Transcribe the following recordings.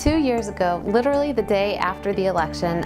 2 years ago, literally the day after the election,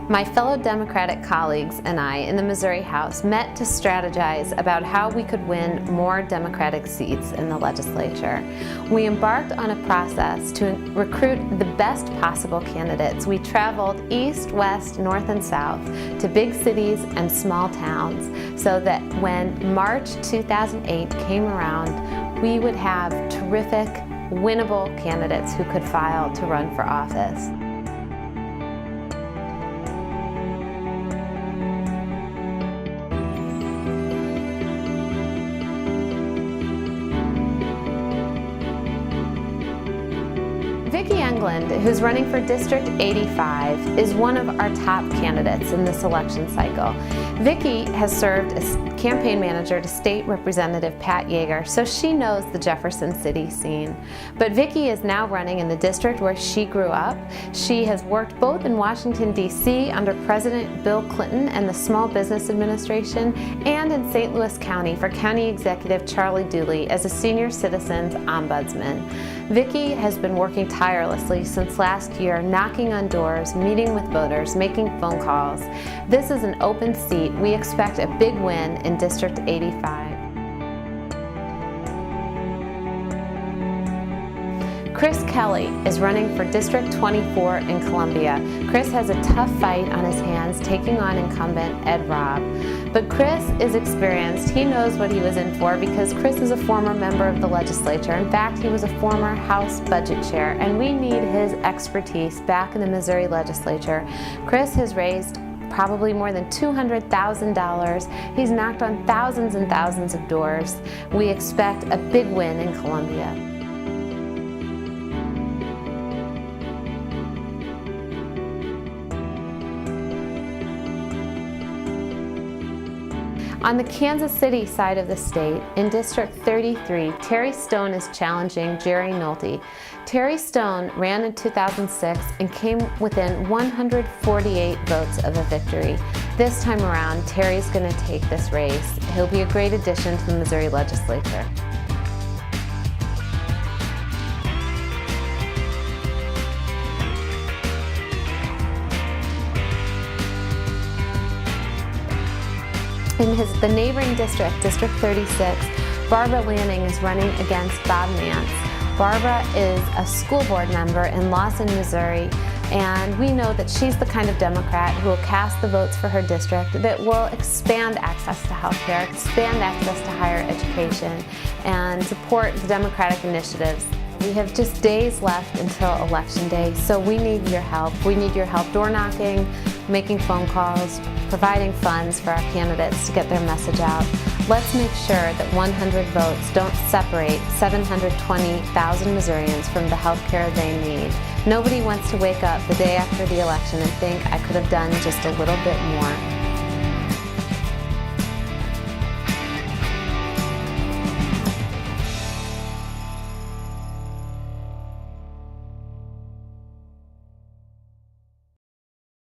my fellow Democratic colleagues and I in the Missouri House met to strategize about how we could win more Democratic seats in the legislature. We embarked on a process to recruit the best possible candidates. We traveled east, west, north, and south to big cities and small towns so that when March 2008 came around, we would have terrific, winnable candidates who could file to run for office. Vicki Englund, who's running for District 85, is one of our top candidates in this election cycle. Vicki has served as campaign manager to State Representative Pat Yeager, so she knows the Jefferson City scene. But Vicki is now running in the district where she grew up. She has worked both in Washington, D.C. under President Bill Clinton and the Small Business Administration, and in St. Louis County for County Executive Charlie Dooley as a senior citizens ombudsman. Vicki has been working tirelessly since last year, knocking on doors, meeting with voters, making phone calls. This is an open seat. We expect a big win in District 85. Chris Kelly is running for District 24 in Columbia. Chris has a tough fight on his hands taking on incumbent Ed Robb. But Chris is experienced. He knows what he was in for because Chris is a former member of the legislature. In fact, he was a former House budget chair, and we need his expertise back in the Missouri legislature. Chris has raised probably more than $200,000. He's knocked on thousands and thousands of doors. We expect a big win in Columbia. On the Kansas City side of the state, in District 33, Terry Stone is challenging Jerry Nolte. Terry Stone ran in 2006 and came within 148 votes of a victory. This time around, Terry's going to take this race. He'll be a great addition to the Missouri legislature. In the neighboring district, District 36, Barbara Lanning is running against Bob Nance. Barbara is a school board member in Lawson, Missouri, and we know that she's the kind of Democrat who will cast the votes for her district that will expand access to health care, expand access to higher education, and support the Democratic initiatives. We have just days left until Election Day, so we need your help. We need your help door knocking, making phone calls, providing funds for our candidates to get their message out. Let's make sure that 100 votes don't separate 720,000 Missourians from the health care they need. Nobody wants to wake up the day after the election and think, I could have done just a little bit more.